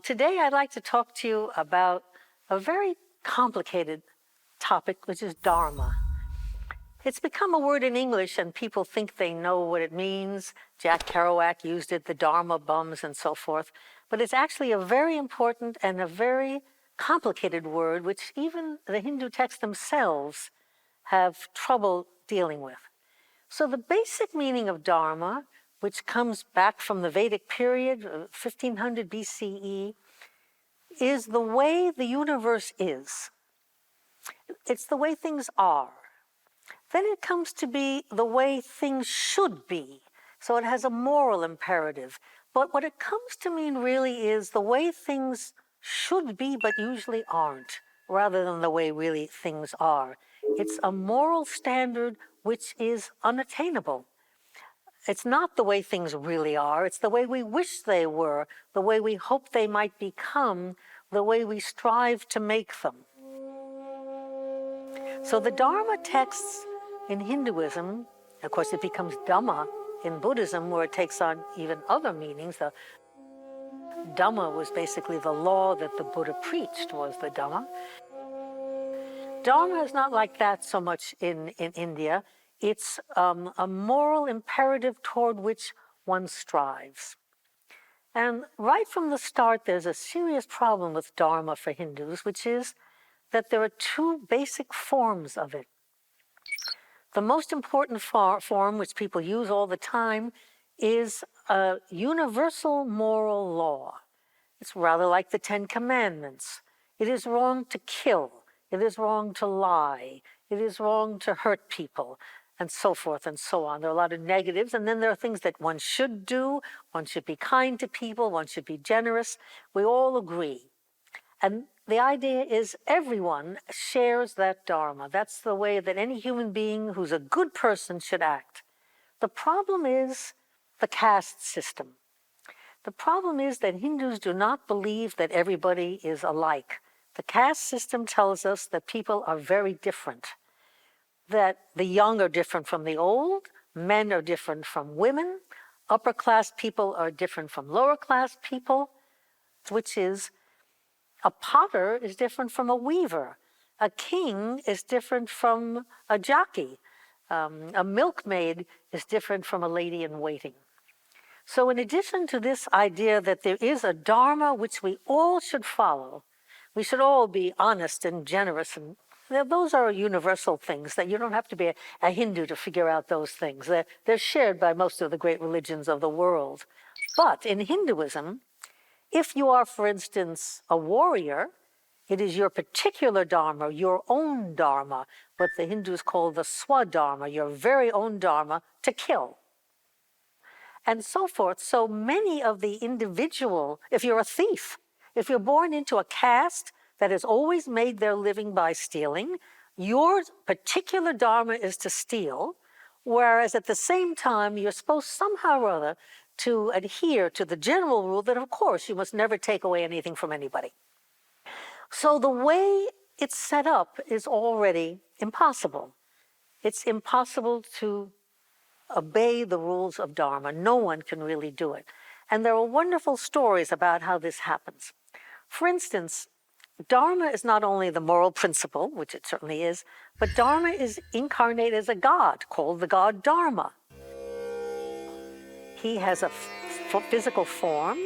Today I'd like to talk to you about a very complicated topic, which is Dharma. It's become a word in English and people think they know what it means. Jack Kerouac used it, the Dharma bums and so forth. But it's actually a very important and a very complicated word, which even the Hindu texts themselves have trouble dealing with. So the basic meaning of Dharma, which comes back from the Vedic period, 1500 BCE, is the way the universe is. It's the way things are. Then it comes to be the way things should be. So it has a moral imperative. But what it comes to mean really is the way things should be but usually aren't, rather than the way really things are. It's a moral standard which is unattainable. It's not the way things really are. It's the way we wish they were, the way we hope they might become, the way we strive to make them. So the Dharma texts in Hinduism, of course it becomes Dhamma in Buddhism, where it takes on even other meanings. The Dhamma was basically the law that the Buddha preached, was the Dhamma. Dharma is not like that so much in India. It's a moral imperative toward which one strives. And right from the start, there's a serious problem with Dharma for Hindus, which is that there are two basic forms of it. The most important form, which people use all the time, is a universal moral law. It's rather like the Ten Commandments. It is wrong to kill. It is wrong to lie. It is wrong to hurt people, and so forth and so on. There are a lot of negatives, and then there are things that one should do. One should be kind to people. One should be generous. We all agree. And the idea is everyone shares that Dharma. That's the way that any human being who's a good person should act. The problem is the caste system. The problem is that Hindus do not believe that everybody is alike. The caste system tells us that people are very different, that the young are different from the old, men are different from women, upper class people are different from lower class people, which is a potter is different from a weaver. A king is different from a jockey. A milkmaid is different from a lady in waiting. So in addition to this idea that there is a Dharma which we all should follow, we should all be honest and generous, and those are universal things that you don't have to be a Hindu to figure out those things. They're shared by most of the great religions of the world. But in Hinduism, if you are, for instance, a warrior, it is your particular Dharma, your own Dharma, what the Hindus call the Swadharma, your very own Dharma, to kill. And so forth. So many of the individual, if you're a thief, if you're born into a caste that has always made their living by stealing, your particular Dharma is to steal, whereas at the same time, you're supposed somehow or other to adhere to the general rule that, of course, you must never take away anything from anybody. So the way it's set up is already impossible. It's impossible to obey the rules of Dharma. No one can really do it. And there are wonderful stories about how this happens. For instance, Dharma is not only the moral principle, which it certainly is, but Dharma is incarnate as a god called the god Dharma. He has a physical form.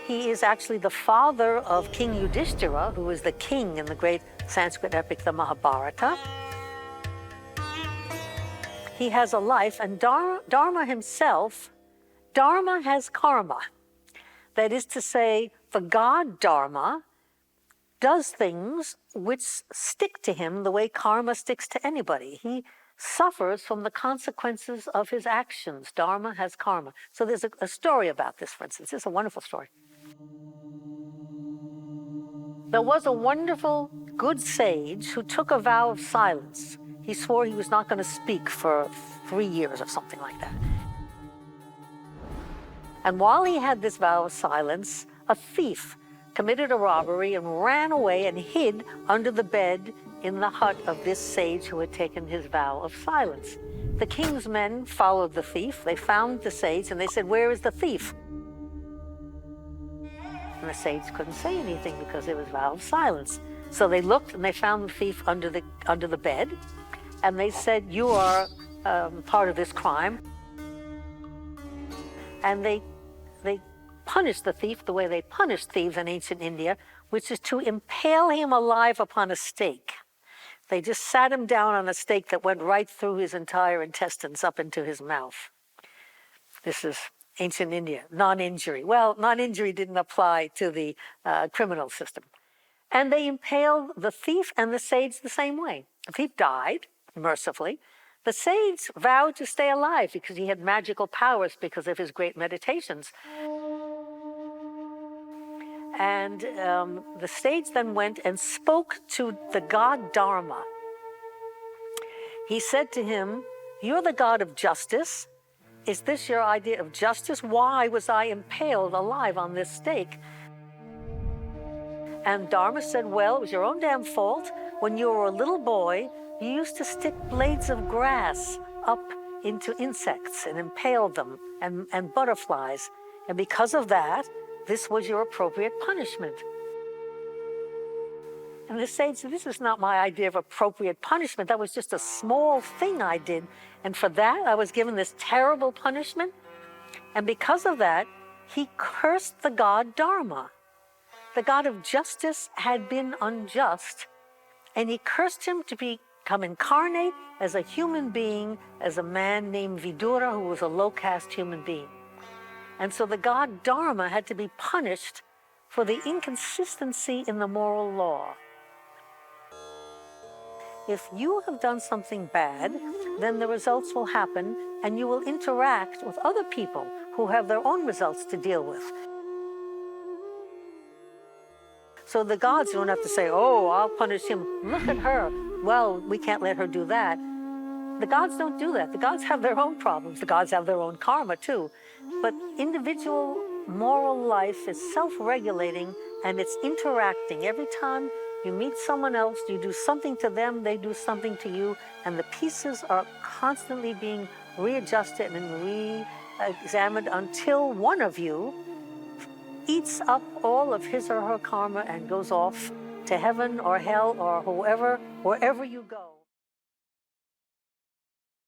He is actually the father of King Yudhishthira, who is the king in the great Sanskrit epic, the Mahabharata. He has a life, and Dharma himself, Dharma has karma. That is to say, the god Dharma does things which stick to him the way karma sticks to anybody. He suffers from the consequences of his actions. Dharma has karma. So there's a story about this, for instance. It's a wonderful story. There was a wonderful, good sage who took a vow of silence. He swore he was not going to speak for 3 years or something like that. And while he had this vow of silence, a thief committed a robbery and ran away and hid under the bed in the hut of this sage who had taken his vow of silence. The king's men followed the thief. They found the sage and they said, "Where is the thief?" And the sage couldn't say anything because it was a vow of silence. So they looked and they found the thief under the bed, and they said, "You are part of this crime." And they punished the thief the way they punished thieves in ancient India, which is to impale him alive upon a stake. They just sat him down on a stake that went right through his entire intestines up into his mouth. This is ancient India, non-injury. Well, non-injury didn't apply to the criminal system. And they impaled the thief and the sage the same way. The thief died, mercifully. The sage vowed to stay alive because he had magical powers because of his great meditations. And the sage then went and spoke to the god Dharma. He said to him, "You're the god of justice. Is this your idea of justice? Why was I impaled alive on this stake?" And Dharma said, "Well, it was your own damn fault. When you were a little boy, you used to stick blades of grass up into insects and impale them and butterflies. And because of that, this was your appropriate punishment." And the sage said, "This is not my idea of appropriate punishment. That was just a small thing I did. And for that, I was given this terrible punishment." And because of that, he cursed the god Dharma. The god of justice had been unjust, and he cursed him to become incarnate as a human being, as a man named Vidura, who was a low-caste human being. And so the god Dharma had to be punished for the inconsistency in the moral law. If you have done something bad, then the results will happen, and you will interact with other people who have their own results to deal with. So the gods don't have to say, "Oh, I'll punish him. Look at her. Well, we can't let her do that." The gods don't do that. The gods have their own problems. The gods have their own karma too. But individual moral life is self-regulating, and it's interacting. Every time you meet someone else, you do something to them, they do something to you, and the pieces are constantly being readjusted and re-examined until one of you eats up all of his or her karma and goes off to heaven or hell or wherever you go.